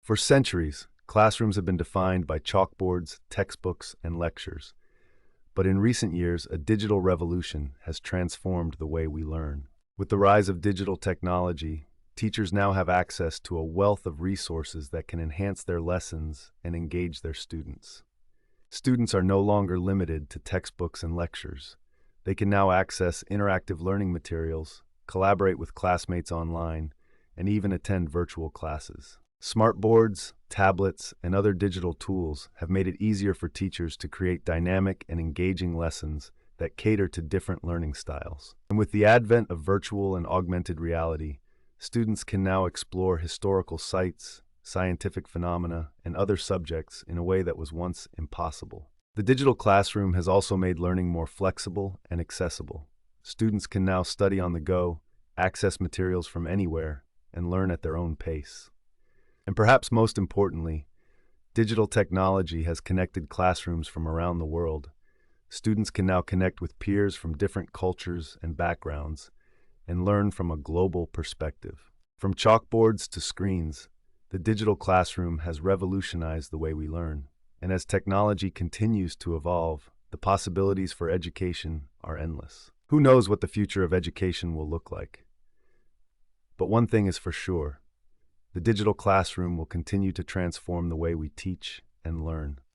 For centuries, classrooms have been defined by chalkboards, textbooks, and lectures. But in recent years, a digital revolution has transformed the way we learn. With the rise of digital technology, teachers now have access to a wealth of resources that can enhance their lessons and engage their students. Students are no longer limited to textbooks and lectures. They can now access interactive learning materials, collaborate with classmates online, and even attend virtual classes. Smartboards, tablets, and other digital tools have made it easier for teachers to create dynamic and engaging lessons that cater to different learning styles. And with the advent of virtual and augmented reality, students can now explore historical sites, scientific phenomena, and other subjects in a way that was once impossible. The digital classroom has also made learning more flexible and accessible. Students can now study on the go, access materials from anywhere, and learn at their own pace. And perhaps most importantly, digital technology has connected classrooms from around the world. Students can now connect with peers from different cultures and backgrounds and learn from a global perspective. From chalkboards to screens, the digital classroom has revolutionized the way we learn. And as technology continues to evolve, the possibilities for education are endless. Who knows what the future of education will look like? But one thing is for sure. The digital classroom will continue to transform the way we teach and learn.